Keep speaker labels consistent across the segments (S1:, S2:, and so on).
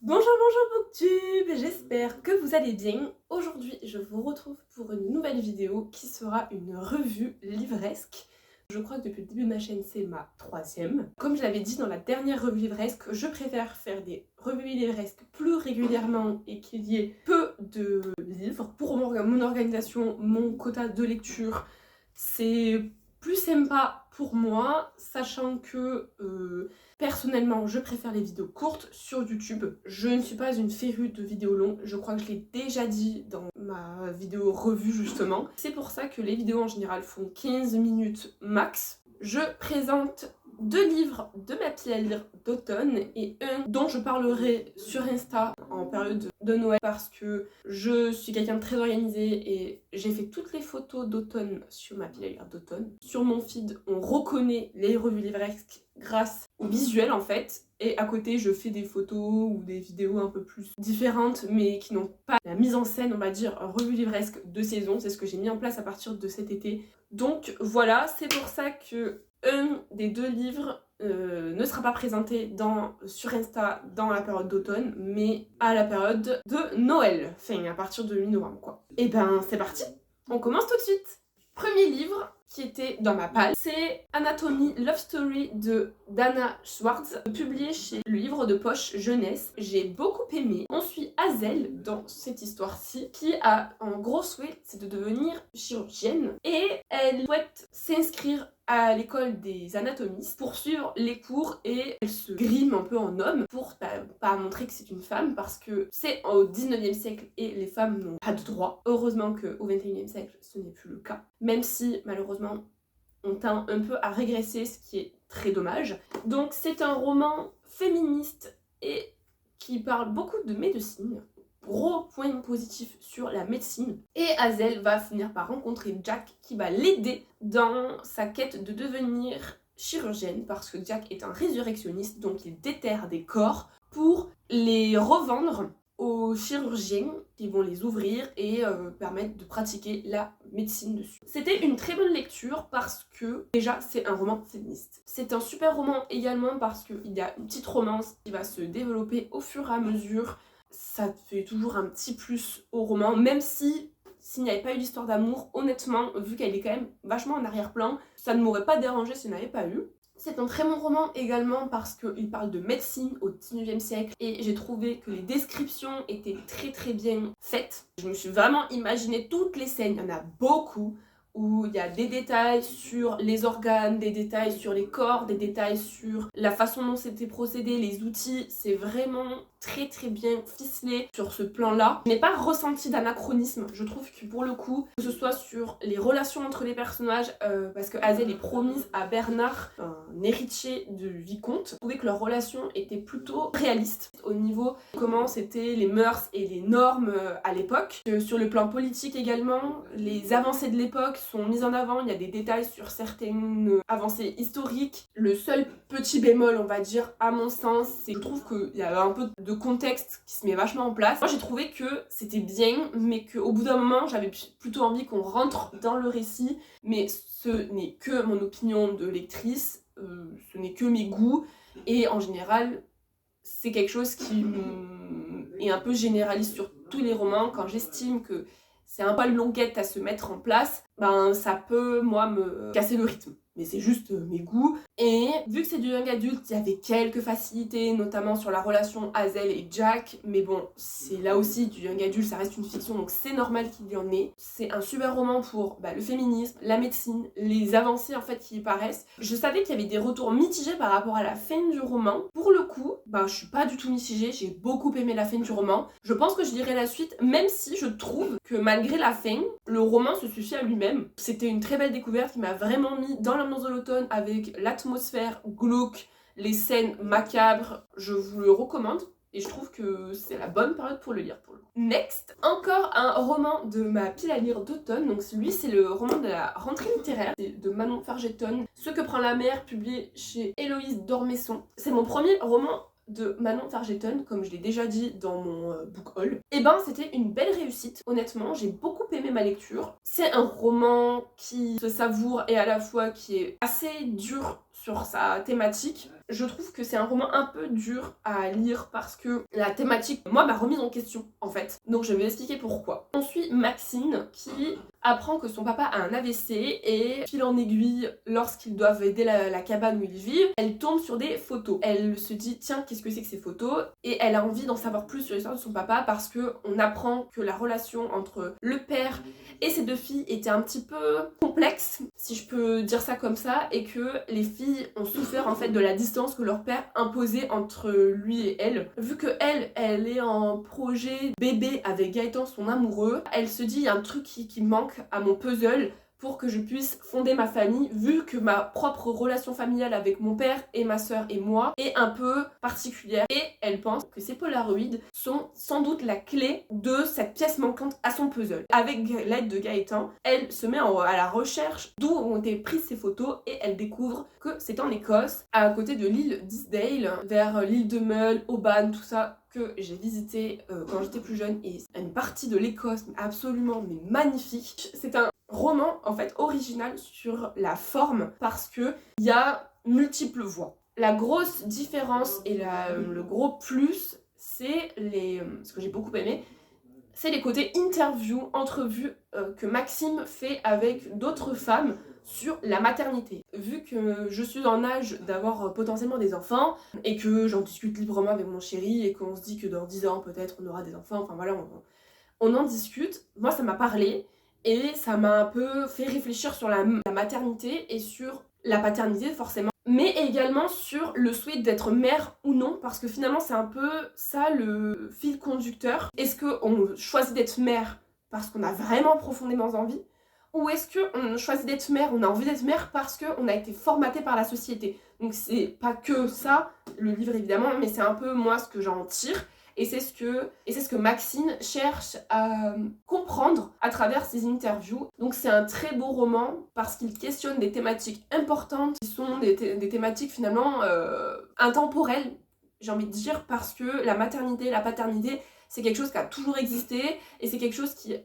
S1: Bonjour Booktube, j'espère que vous allez bien. Aujourd'hui, je vous retrouve pour une nouvelle vidéo qui sera une revue livresque. Je crois que depuis le début de ma chaîne, c'est ma 3e. Comme je l'avais dit dans la dernière revue livresque, je préfère faire des revues livresques plus régulièrement et qu'il y ait peu de livres. Pour mon organisation, mon quota de lecture, c'est plus sympa pour moi, sachant que personnellement, je préfère les vidéos courtes sur YouTube. Je ne suis pas une férue de vidéos longues, je crois que je l'ai déjà dit dans ma vidéo revue justement. C'est pour ça que les vidéos en général font 15 minutes max. Je présente 2 livres de ma pile à lire d'automne et un dont je parlerai sur Insta en période de Noël parce que je suis quelqu'un de très organisé et j'ai fait toutes les photos d'automne sur ma pile à lire d'automne. Sur mon feed, on reconnaît les revues livresques grâce au visuel en fait, et à côté je fais des photos ou des vidéos un peu plus différentes mais qui n'ont pas la mise en scène, on va dire, revue livresque de saison. C'est ce que j'ai mis en place à partir de cet été. Donc voilà, c'est pour ça que un des 2 livres ne sera pas présenté sur Insta dans la période d'automne, mais à la période de Noël, enfin à partir de mi-novembre quoi. Et ben c'est parti, on commence tout de suite. Premier livre qui était dans ma palle, c'est Anatomy Love Story de Dana Schwartz, publié chez le livre de poche jeunesse. J'ai beaucoup aimé. On suit Hazel dans cette histoire-ci, qui a un gros souhait, c'est de devenir chirurgienne, et elle souhaite s'inscrire à l'école des anatomistes pour suivre les cours, et elle se grime un peu en homme pour pas montrer que c'est une femme, parce que c'est au 19e siècle et les femmes n'ont pas de droit. Heureusement qu'au 21e siècle ce n'est plus le cas, même si malheureusement on tend un peu à régresser, ce qui est très dommage. Donc c'est un roman féministe et qui parle beaucoup de médecine. Gros point positif sur la médecine. Et Hazel va finir par rencontrer Jack qui va l'aider dans sa quête de devenir chirurgienne, parce que Jack est un résurrectionniste, donc il déterre des corps pour les revendre aux chirurgiens qui vont les ouvrir et permettre de pratiquer la médecine dessus. C'était une très bonne lecture parce que déjà c'est un roman féministe. C'est un super roman également parce qu'il y a une petite romance qui va se développer au fur et à mesure. Ça fait toujours un petit plus au roman, même s'il n'y avait pas eu d'histoire d'amour, honnêtement, vu qu'elle est quand même vachement en arrière-plan, ça ne m'aurait pas dérangé s'il n'y en avait pas eu. C'est un très bon roman également parce qu'il parle de médecine au 19e siècle et j'ai trouvé que les descriptions étaient très bien faites. Je me suis vraiment imaginé toutes les scènes, il y en a beaucoup, où il y a des détails sur les organes, des détails sur les corps, des détails sur la façon dont c'était procédé, les outils. C'est vraiment très bien ficelé sur ce plan-là. Je n'ai pas ressenti d'anachronisme. Je trouve que pour le coup, que ce soit sur les relations entre les personnages, parce que Hazel est promise à Bernard, un héritier du vicomte, je trouvais que leur relation était plutôt réaliste au niveau de comment c'était les mœurs et les normes à l'époque. Sur le plan politique également, les avancées de l'époque sont mises en avant. Il y a des détails sur certaines avancées historiques. Le seul petit bémol, on va dire, à mon sens, c'est que je trouve qu'il y a un peu de contexte qui se met vachement en place. Moi j'ai trouvé que c'était bien, mais qu'au bout d'un moment j'avais plutôt envie qu'on rentre dans le récit, mais ce n'est que mon opinion de lectrice, ce n'est que mes goûts, et en général c'est quelque chose qui est un peu généraliste sur tous les romans. Quand j'estime que c'est un poil longuette à se mettre en place, ben ça peut moi me casser le rythme. Mais c'est juste mes goûts. Et vu que c'est du young adulte, il y avait quelques facilités, notamment sur la relation Hazel et Jack. Mais bon, c'est là aussi du young adulte, ça reste une fiction, donc c'est normal qu'il y en ait. C'est un super roman pour le féminisme, la médecine, les avancées en fait qui y paraissent. Je savais qu'il y avait des retours mitigés par rapport à la fin du roman. Pour le coup, je suis pas du tout mitigée, j'ai beaucoup aimé la fin du roman. Je pense que je lirai la suite, même si je trouve que malgré la fin, le roman se suffit à lui-même. C'était une très belle découverte qui m'a vraiment mis dans l'ambiance de l'automne avec l'atmosphère glauque, les scènes macabres. Je vous le recommande et je trouve que c'est la bonne période pour le lire pour le coup. Next, encore un roman de ma pile à lire d'automne. Donc celui c'est le roman de la rentrée littéraire de Manon Fargeton, Ce que prend la mer, publié chez Héloïse d'Ormesson. C'est mon premier roman de Manon Fargeton, comme je l'ai déjà dit dans mon book haul. Et c'était une belle réussite, honnêtement, j'ai beaucoup aimé ma lecture. C'est un roman qui se savoure et à la fois qui est assez dur sur sa thématique. Je trouve que c'est un roman un peu dur à lire parce que la thématique, moi, m'a remise en question en fait. Donc je vais expliquer pourquoi. On suit Maxine qui apprend que son papa a un AVC et fil en aiguille, lorsqu'ils doivent aider la cabane où ils vivent, elle tombe sur des photos. Elle se dit tiens, qu'est-ce que c'est que ces photos? Et elle a envie d'en savoir plus sur l'histoire de son papa parce que on apprend que la relation entre le père et ses deux filles était un petit peu complexe, si je peux dire ça comme ça, et que les filles ont souffert en fait de la distance que leur père imposait entre lui et elle. Vu que elle est en projet bébé avec Gaëtan, son amoureux, elle se dit il y a un truc qui manque à mon puzzle pour que je puisse fonder ma famille, vu que ma propre relation familiale avec mon père et ma soeur et moi est un peu particulière. Et elle pense que ces Polaroids sont sans doute la clé de cette pièce manquante à son puzzle. Avec l'aide de Gaëtan, elle se met à la recherche d'où ont été prises ces photos et elle découvre que c'est en Écosse, à côté de l'île d'Isdale, vers l'île de Mull, Oban, tout ça, que j'ai visité quand j'étais plus jeune, et une partie de l'Écosse absolument magnifique. C'est un roman en fait original sur la forme parce que il y a multiples voix. La grosse différence et le gros plus, c'est ce que j'ai beaucoup aimé, c'est les côtés interview, entrevue que Maxime fait avec d'autres femmes sur la maternité. Vu que je suis en âge d'avoir potentiellement des enfants et que j'en discute librement avec mon chéri et qu'on se dit que dans 10 ans peut-être on aura des enfants, enfin voilà, on en discute. Moi ça m'a parlé et ça m'a un peu fait réfléchir sur la maternité et sur la paternité forcément, mais également sur le souhait d'être mère ou non, parce que finalement c'est un peu ça le fil conducteur. Est-ce qu'on choisit d'être mère parce qu'on a vraiment profondément envie, ou est-ce qu'on choisit d'être mère, on a envie d'être mère parce qu'on a été formaté par la société? Donc c'est pas que ça, le livre évidemment, mais c'est un peu moi ce que j'en tire. Et c'est ce que Maxine cherche à comprendre à travers ses interviews. Donc c'est un très beau roman parce qu'il questionne des thématiques importantes qui sont des thématiques finalement intemporelles, j'ai envie de dire, parce que la maternité, la paternité, c'est quelque chose qui a toujours existé et c'est quelque chose qui est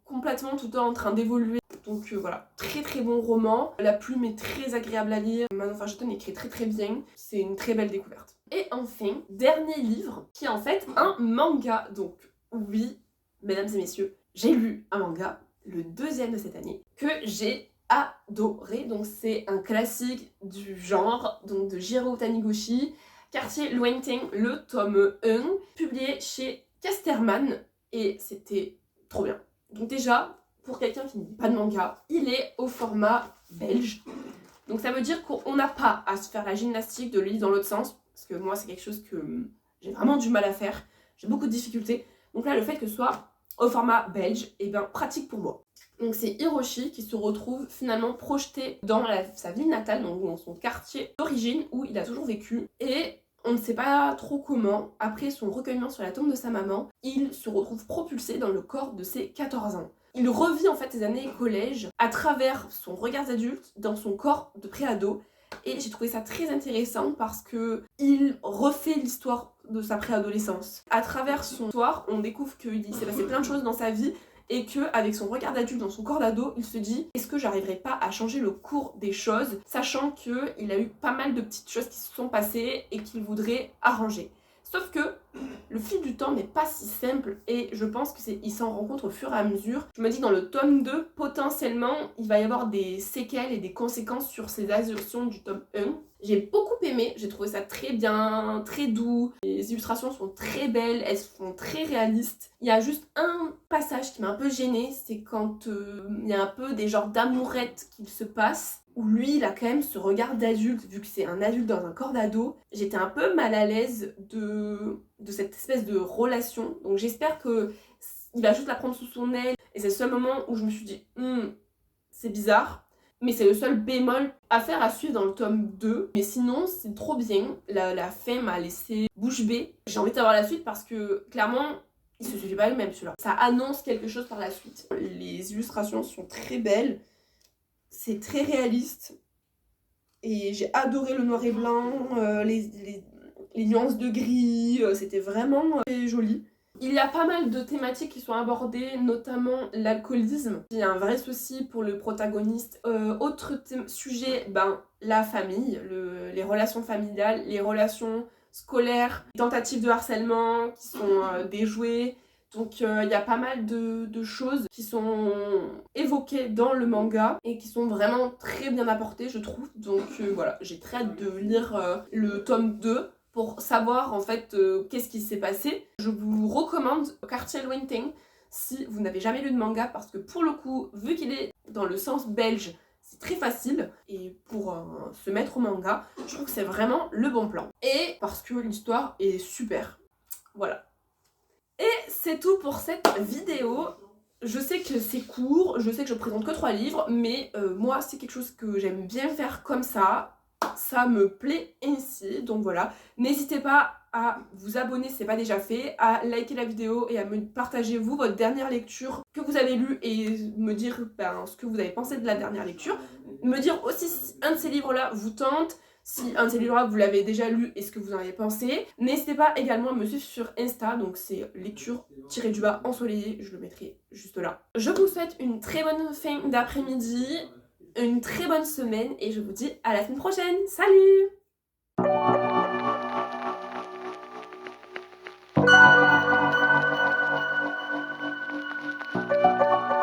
S1: complètement tout le temps en train d'évoluer. Donc voilà, très très bon roman. La plume est très agréable à lire. Manon Fargeton écrit très très bien. C'est une très belle découverte. Et enfin, dernier livre, qui est en fait un manga. Donc oui, mesdames et messieurs, j'ai lu un manga, le deuxième de cette année, que j'ai adoré. Donc c'est un classique du genre, donc de Jiro Taniguchi, Quartier Lointain, le tome 1, publié chez Casterman, et c'était trop bien. Donc déjà, pour quelqu'un qui ne lit pas de manga, il est au format belge. Donc ça veut dire qu'on n'a pas à se faire la gymnastique de le lire dans l'autre sens, parce que moi c'est quelque chose que j'ai vraiment du mal à faire, j'ai beaucoup de difficultés. Donc là le fait que ce soit au format belge, et bien pratique pour moi. Donc c'est Hiroshi qui se retrouve finalement projeté dans sa ville natale, donc dans son quartier d'origine où il a toujours vécu, et on ne sait pas trop comment, après son recueillement sur la tombe de sa maman, il se retrouve propulsé dans le corps de ses 14 ans. Il revit en fait ses années collège à travers son regard d'adulte dans son corps de préado, et j'ai trouvé ça très intéressant parce que il refait l'histoire de sa préadolescence. À travers son histoire, on découvre qu'il s'est passé plein de choses dans sa vie et qu'avec son regard d'adulte dans son corps d'ado, il se dit est-ce que j'arriverai pas à changer le cours des choses, sachant qu'il a eu pas mal de petites choses qui se sont passées et qu'il voudrait arranger. Sauf que le fil du temps n'est pas si simple et je pense qu'il s'en rend compte au fur et à mesure. Je me dis dans le tome 2, potentiellement, il va y avoir des séquelles et des conséquences sur ces assertions du tome 1. J'ai beaucoup aimé, j'ai trouvé ça très bien, très doux. Les illustrations sont très belles, elles sont très réalistes. Il y a juste un passage qui m'a un peu gênée, c'est quand il y a un peu des genres d'amourettes qui se passent, où lui, il a quand même ce regard d'adulte, vu que c'est un adulte dans un corps d'ado. J'étais un peu mal à l'aise de cette espèce de relation. Donc j'espère qu'il va juste la prendre sous son aile. Et c'est le seul moment où je me suis dit, c'est bizarre. Mais c'est le seul bémol à faire à suivre dans le tome 2. Mais sinon, c'est trop bien. La fin m'a laissé bouche bée. J'ai envie d'avoir la suite parce que, clairement, il se suffit pas lui-même celui-là. Ça annonce quelque chose par la suite. Les illustrations sont très belles. C'est très réaliste. Et j'ai adoré le noir et blanc, les nuances de gris. C'était vraiment joli. Il y a pas mal de thématiques qui sont abordées, notamment l'alcoolisme, qui est un vrai souci pour le protagoniste. Autre sujet, la famille, les relations familiales, les relations scolaires, les tentatives de harcèlement qui sont déjouées. Donc il y a pas mal de choses qui sont évoquées dans le manga et qui sont vraiment très bien apportées, je trouve. Donc voilà, j'ai très hâte de lire le tome 2 pour savoir en fait qu'est-ce qui s'est passé. Je vous recommande Quartier Lointain si vous n'avez jamais lu de manga, parce que pour le coup, vu qu'il est dans le sens belge, c'est très facile, et pour se mettre au manga, je trouve que c'est vraiment le bon plan. Et parce que l'histoire est super. Voilà. Et c'est tout pour cette vidéo. Je sais que c'est court, je sais que je présente que 3 livres, mais moi c'est quelque chose que j'aime bien faire comme ça. Ça me plaît ainsi, donc voilà. N'hésitez pas à vous abonner si ce n'est pas déjà fait, à liker la vidéo et à me partager vous votre dernière lecture que vous avez lue et me dire ce que vous avez pensé de la dernière lecture. Me dire aussi si un de ces livres-là vous tente, si un de ces livres-là vous l'avez déjà lu et ce que vous en avez pensé. N'hésitez pas également à me suivre sur Insta, donc c'est lecture-du-bas ensoleillé, je le mettrai juste là. Je vous souhaite une très bonne fin d'après-midi, une très bonne semaine et je vous dis à la semaine prochaine. Salut!